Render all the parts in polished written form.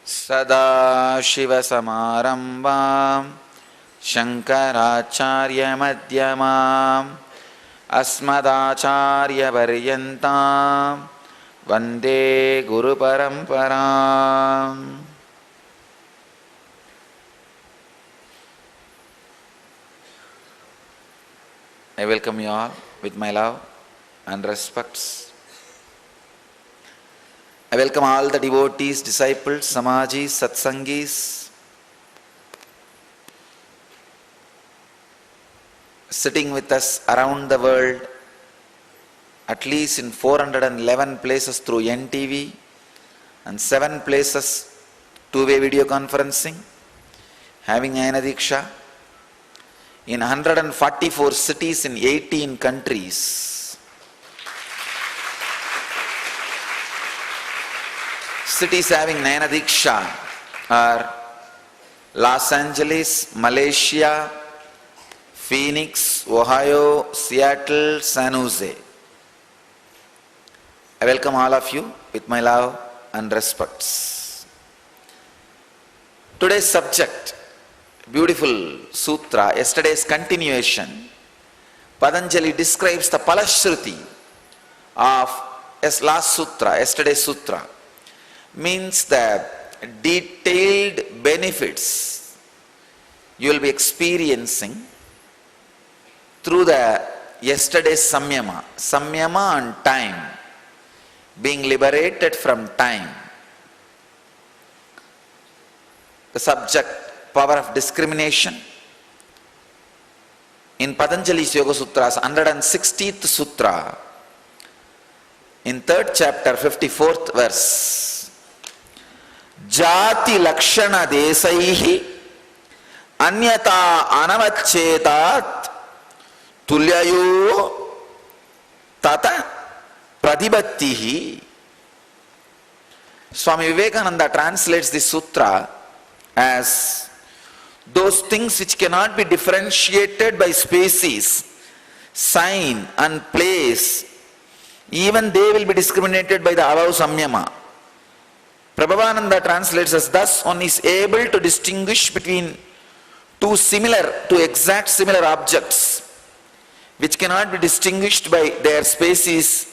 सदाशिवसमारम्भां शङ्कराचार्यमध्यमाम् अस्मदाचार्यपर्यन्तां वन्दे गुरुपरम्पराम्. I welcome you all with my love and respects. I welcome all the devotees, disciples, samajis, satsangis, sitting with us around the world, at least in 411 places through NTV and 7 places two-way video conferencing, having Ayana Diksha, in 144 cities in 18 countries. Cities having Nayana Diksha are Los Angeles, Malaysia, Phoenix, Ohio, Seattle, San Jose. I welcome all of you with my love and respects. Today's subject, beautiful sutra, yesterday's continuation. Patanjali describes the Palashruti of last sutra, yesterday's sutra. Means the detailed benefits you will be experiencing through the yesterday's samyama. Samyama and time, being liberated from time. The subject, power of discrimination. In Patanjali's Yoga Sutras, 160th Sutra, in 3rd chapter, 54th verse, Jati Lakshana Desaihi Anyata Anavacchetat Tulyayo Tata Pradibhattihi. Swami Vivekananda translates this sutra as those things which cannot be differentiated by species, sign and place, even they will be discriminated by the above samyama. Prabhavananda translates as thus one is able to distinguish between two exact similar objects which cannot be distinguished by their species,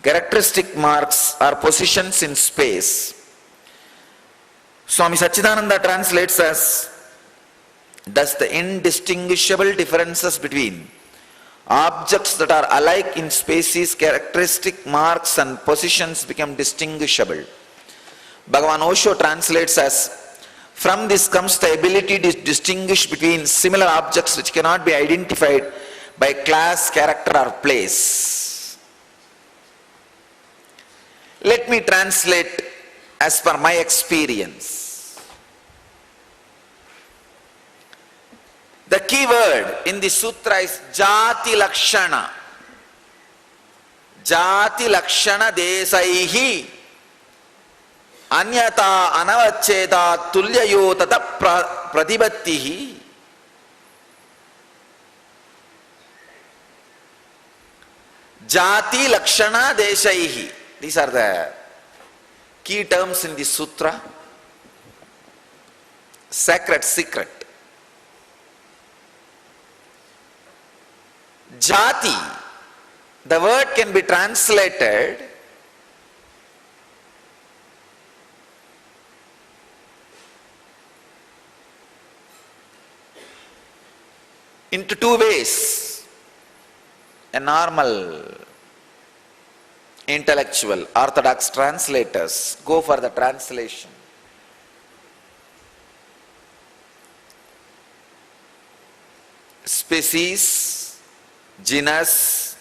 characteristic marks or positions in space. Swami Satchidananda translates as thus the indistinguishable differences between objects that are alike in species, characteristic marks and positions become distinguishable. Bhagavan Osho translates as from this comes the ability to distinguish between similar objects which cannot be identified by class, character or place. Let me translate as per my experience. The key word in the sutra is Jati Lakshana. Jati Lakshana Desaihi Anyata Anavaccheta Tulyayo Tata Pradibhattihi. Jati Lakshana Desaihi. These are the key terms in the sutra. Sacred secret. Jati, the word can be translated into two ways. A normal intellectual, orthodox translators go for the translation. Species, genus,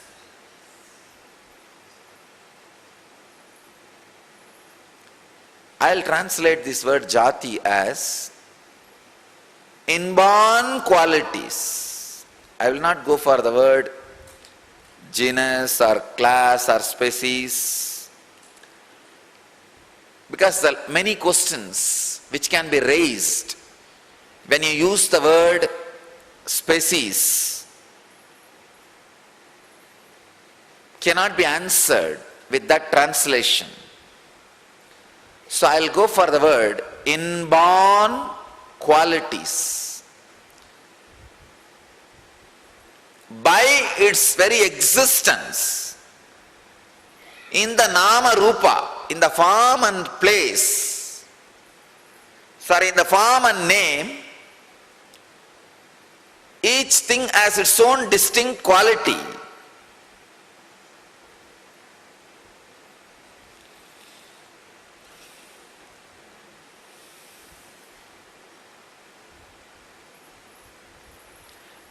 I'll translate this word jati as inborn qualities. I will not go for the word genus or class or species, because there are many questions which can be raised when you use the word species cannot be answered with that translation. So I'll go for the word inborn qualities. By its very existence, in the nama rupa, in the form and place, in the form and name, each thing has its own distinct quality.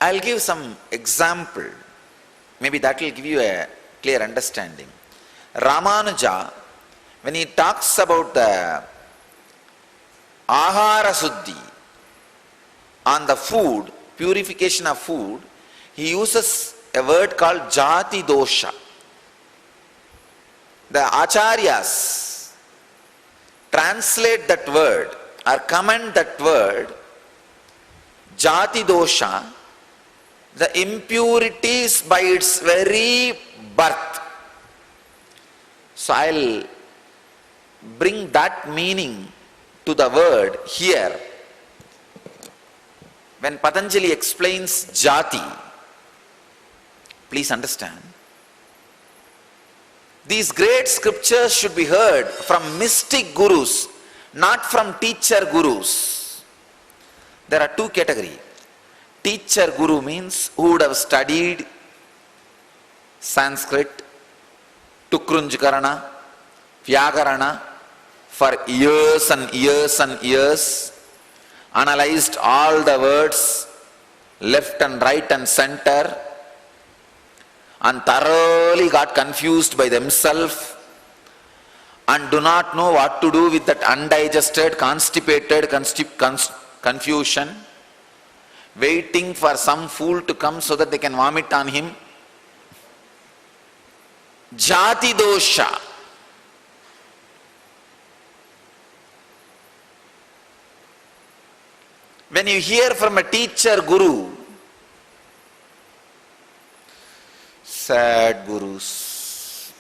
I'll give some example. Maybe that will give you a clear understanding. Ramanuja, when he talks about the ahara suddhi, on the food, purification of food, he uses a word called jati dosha. The acharyas translate that word or comment that word, jati dosha, the impurities by its very birth. So I'll bring that meaning to the word here. When Patanjali explains jati, please understand, these great scriptures should be heard from mystic gurus, not from teacher gurus. There are two categories. Teacher guru means who would have studied Sanskrit, Tukrunjkarana, Vyakarana for years and years and years, analyzed all the words left and right and center, and thoroughly got confused by themselves and do not know what to do with that undigested, constipated confusion, waiting for some fool to come so that they can vomit on him. Jati dosha. When you hear from a teacher guru, sad gurus,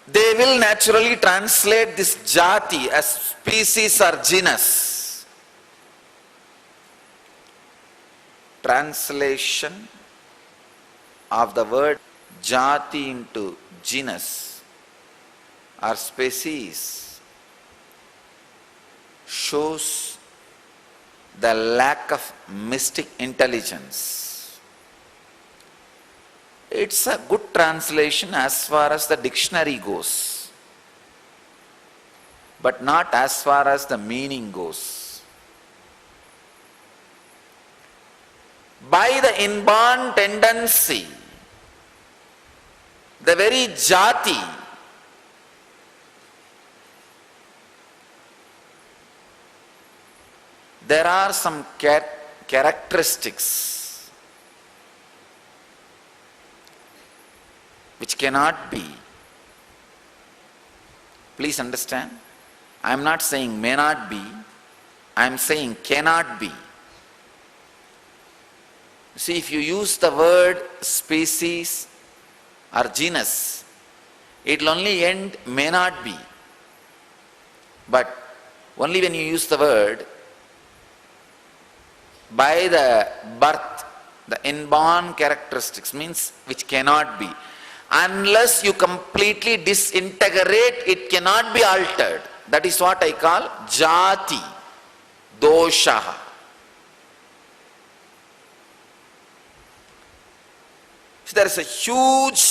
they will naturally translate this jati as species or genus. Translation of the word jati into genus or species shows the lack of mystic intelligence. It's a good translation as far as the dictionary goes, but not as far as the meaning goes. By the inborn tendency, the very jati, there are some characteristics which cannot be. Please understand, I am not saying may not be, I am saying cannot be. See, if you use the word species or genus, it will only end may not be. But only when you use the word by the birth, the inborn characteristics, means which cannot be. Unless you completely disintegrate, it cannot be altered. That is what I call jati dosha. So there is a huge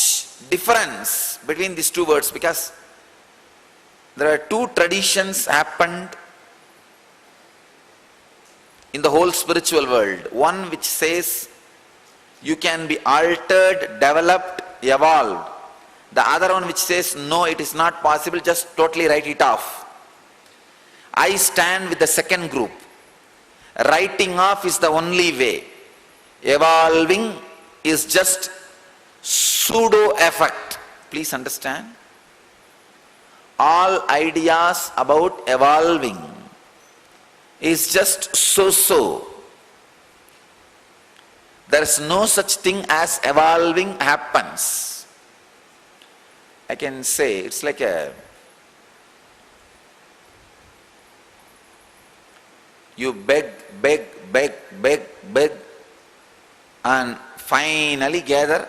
difference between these two words, because there are two traditions happened in the whole spiritual world. One which says you can be altered, developed, evolved. The other one which says no, it is not possible, just totally write it off. I stand with the second group. Writing off is the only way. Evolving is just pseudo effect. Please understand. All ideas about evolving is just so. There is no such thing as evolving happens. I can say it's like you beg, beg, beg, beg, beg, and finally gather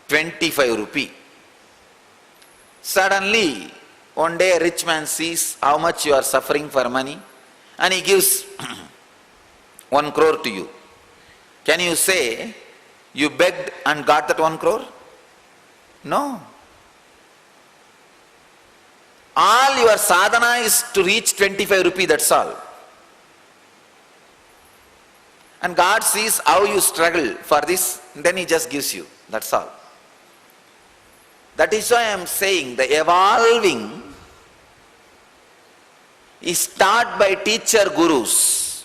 25 rupee. Suddenly, one day a rich man sees how much you are suffering for money and he gives 1 crore to you. Can you say you begged and got that 1 crore? No. All your sadhana is to reach 25 rupee, that's all. And God sees how you struggle for this, then He just gives you, that's all. That is why I am saying the evolving is taught by teacher gurus.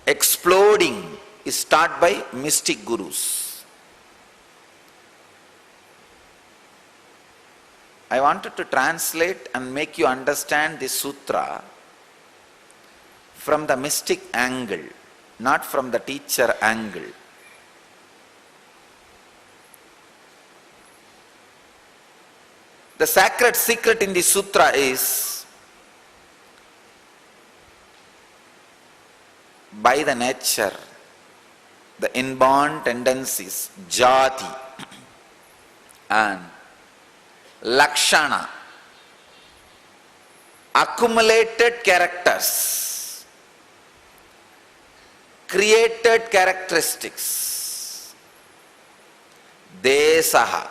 Exploding is taught by mystic gurus. I wanted to translate and make you understand this sutra from the mystic angle, not from the teacher angle. The sacred secret in the sutra is, by the nature, the inborn tendencies, jati and lakshana, accumulated characters, created characteristics, desaha.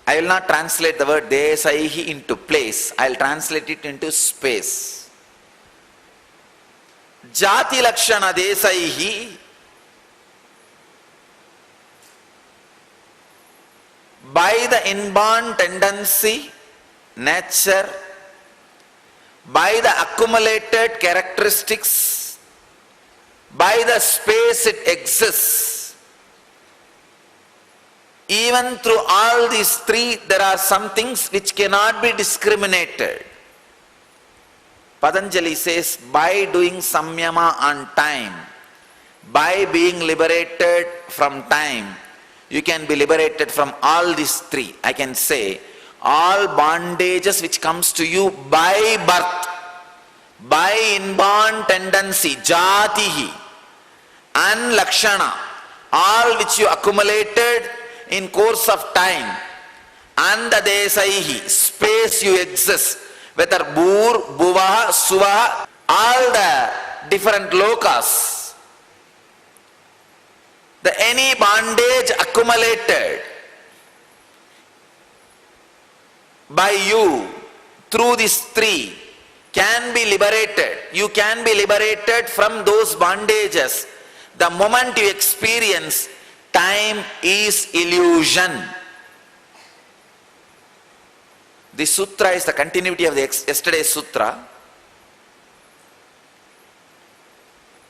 I will not translate the word desaihi into place, I will translate it into space. Jati lakshana desaihi, by the inborn tendency, nature, by the accumulated characteristics, by the space it exists. Even through all these three, there are some things which cannot be discriminated. Patanjali says, by doing samyama on time, by being liberated from time, you can be liberated from all these three. I can say, all bondages which comes to you by birth, by inborn tendency, jatihi, and lakshana, all which you accumulated in course of time, and the desaihi, space you exist, whether bhur, bhuvaha, suvaha, all the different lokas, the any bondage accumulated by you through these three can be liberated. You can be liberated from those bondages the moment you experience time is illusion. This sutra is the continuity of the yesterday's sutra.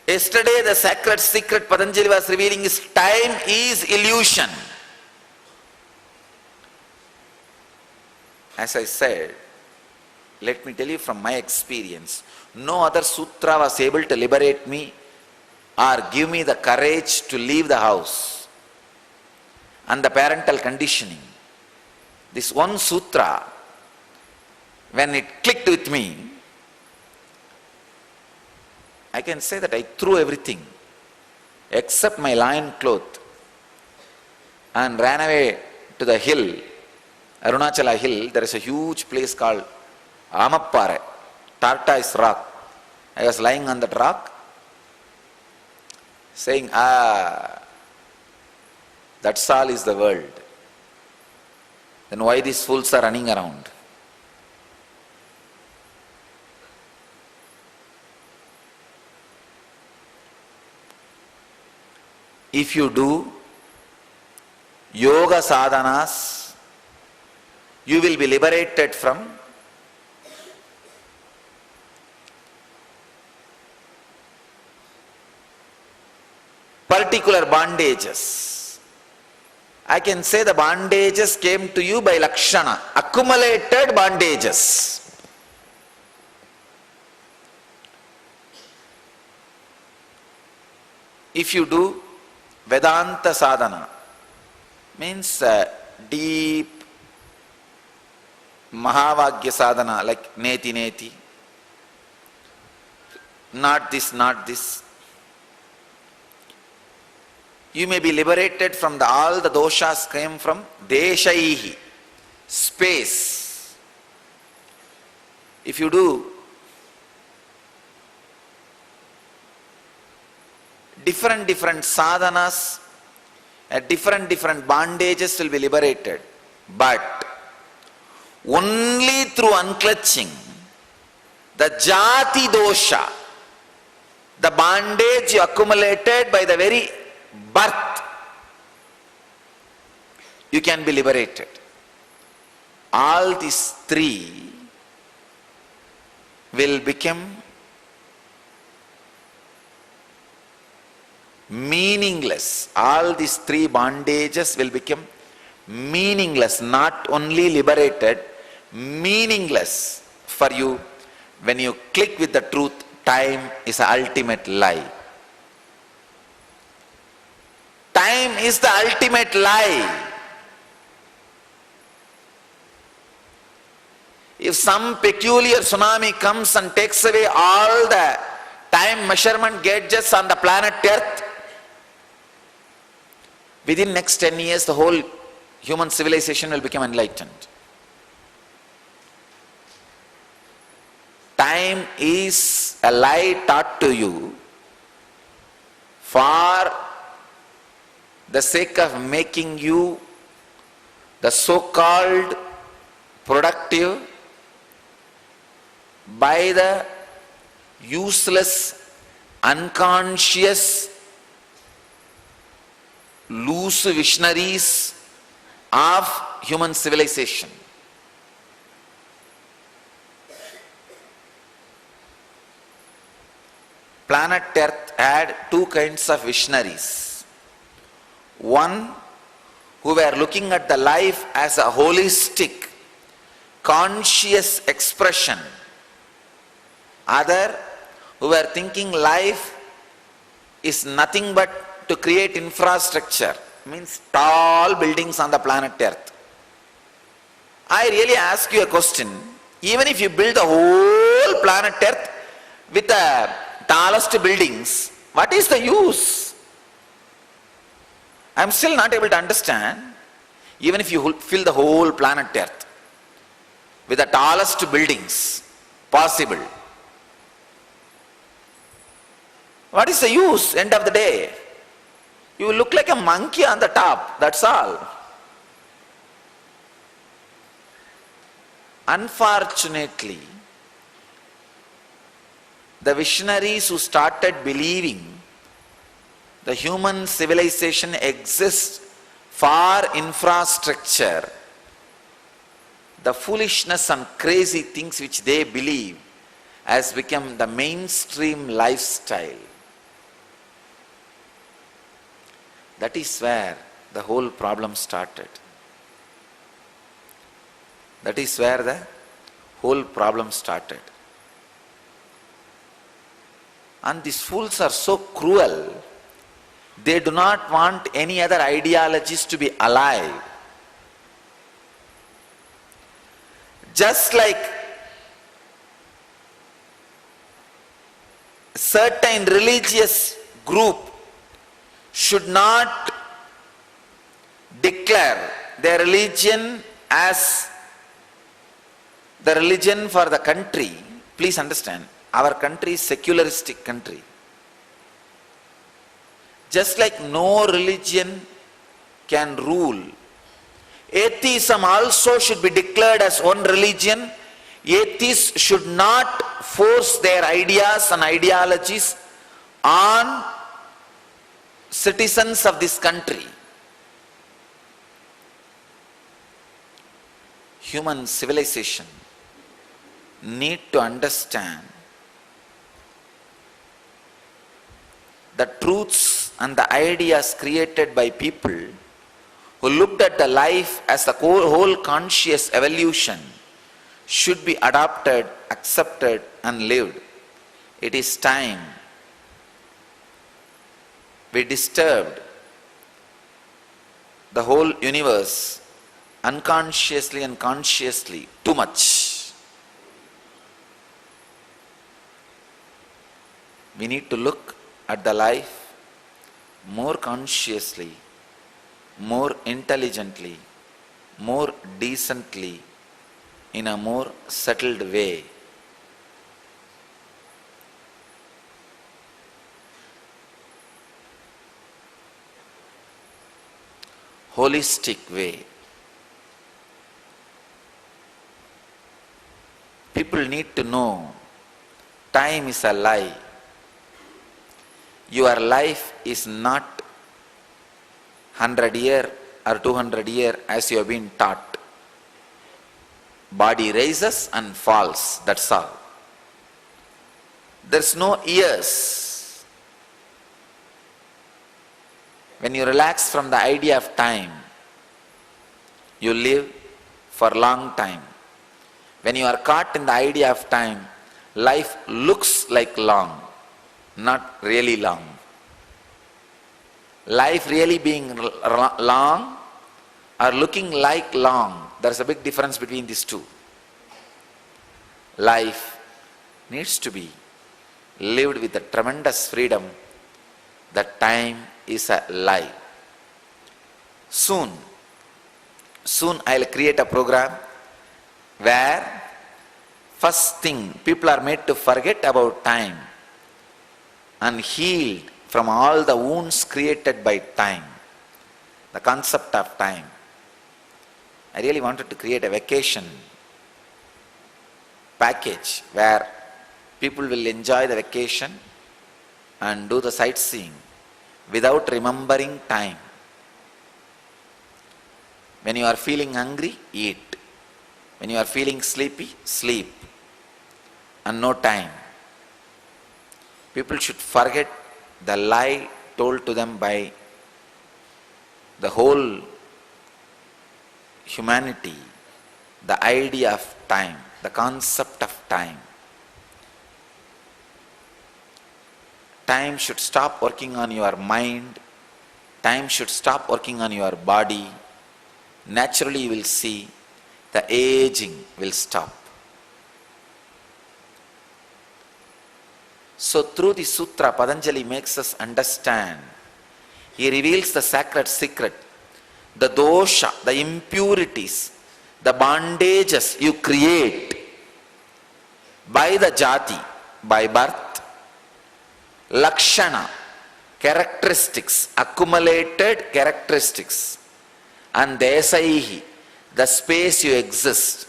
Yesterday the sacred secret Patanjali was revealing is time is illusion. As I said, let me tell you from my experience, no other sutra was able to liberate me or give me the courage to leave the house and the parental conditioning. This one sutra, when it clicked with me, I can say that I threw everything except my lion cloth and ran away to the hill, Arunachala hill. There is a huge place called Amappare, tortoise rock. I was lying on that rock saying, that's all is the world. Then why these fools are running around? If you do yoga sadhanas, you will be liberated from particular bondages. I can say the bondages came to you by lakshana, accumulated bondages. If you do Vedanta sadhana, Means deep Mahavagya sadhana, like neti neti. Not this, not this. You may be liberated from all the doshas came from deshaihi, space. If you do different sadhanas, different bondages will be liberated. But only through unclutching the jati dosha, the bondage you accumulated by the very birth, you can be liberated. All these three will become meaningless. All these three bondages will become meaningless, not only liberated, meaningless for you when you click with the truth. Time is the ultimate lie. Time is the ultimate lie. If some peculiar tsunami comes and takes away all the time measurement gauges on the planet Earth, within next 10 years the whole human civilization will become enlightened. Time is a lie taught to you for the sake of making you the so-called productive by the useless, unconscious, loose visionaries of human civilization. Planet Earth had two kinds of visionaries. One who were looking at the life as a holistic, conscious expression. Other who were thinking life is nothing but to create infrastructure, means tall buildings on the planet Earth. I really ask you a question. Even if you build the whole planet Earth with the tallest buildings, what is the use? I am still not able to understand. Even if you fill the whole planet Earth with the tallest buildings possible, what is the use end of the day? You will look like a monkey on the top, that's all. Unfortunately, the visionaries who started believing the human civilization exists for infrastructure, the foolishness and crazy things which they believe has become the mainstream lifestyle. That is where the whole problem started. That is where the whole problem started. And these fools are so cruel, they do not want any other ideologies to be alive. Just like certain religious group should not declare their religion as the religion for the country. Please understand, our country is secularistic country. Just like no religion can rule, atheism also should be declared as one religion. Atheists should not force their ideas and ideologies on citizens of this country. Human civilization need to understand the truths and the ideas created by people who looked at the life as the whole conscious evolution should be adopted, accepted and lived. It is time we disturbed the whole universe unconsciously and consciously too much. We need to look at the life more consciously, more intelligently, more decently, in a more settled way. Holistic way. People need to know time is a lie. Your life is not 100 year or 200 year as you have been taught. Body rises and falls, that's all. There's no years. When you relax from the idea of time, you live for long time. When you are caught in the idea of time, life looks like long, not really long. Life really being long or looking like long, there's a big difference between these two. Life needs to be lived with a tremendous freedom that time is a lie. Soon I'll create a program where first thing people are made to forget about time and healed from all the wounds created by time, the concept of time. I really wanted to create a vacation package where people will enjoy the vacation and do the sightseeing without remembering time. When you are feeling hungry, eat. When you are feeling sleepy, sleep. And no time. People should forget the lie told to them by the whole humanity, the idea of time, the concept of time. Time should stop working on your mind. Time should stop working on your body. Naturally you will see the aging will stop. So through the sutra, Patanjali makes us understand. He reveals the sacred secret, the dosha, the impurities, the bondages you create by the jati, by birth, lakshana, characteristics, accumulated characteristics, and desaihi, the space you exist.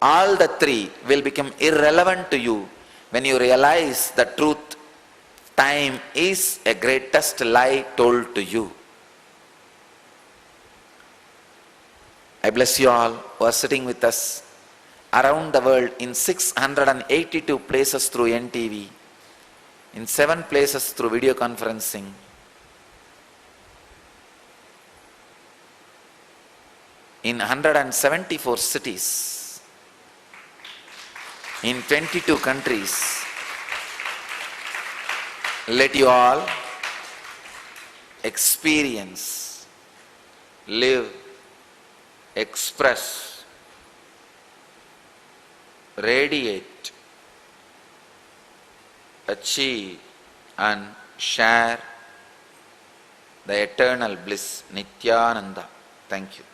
All the three will become irrelevant to you when you realize the truth. Time is a greatest lie told to you. I bless you all who are sitting with us around the world in 682 places through NTV, in 7 places through video conferencing, in 174 cities, in 22 countries. Let you all experience, live, express, radiate, achieve and share the eternal bliss, Nityananda. Thank you.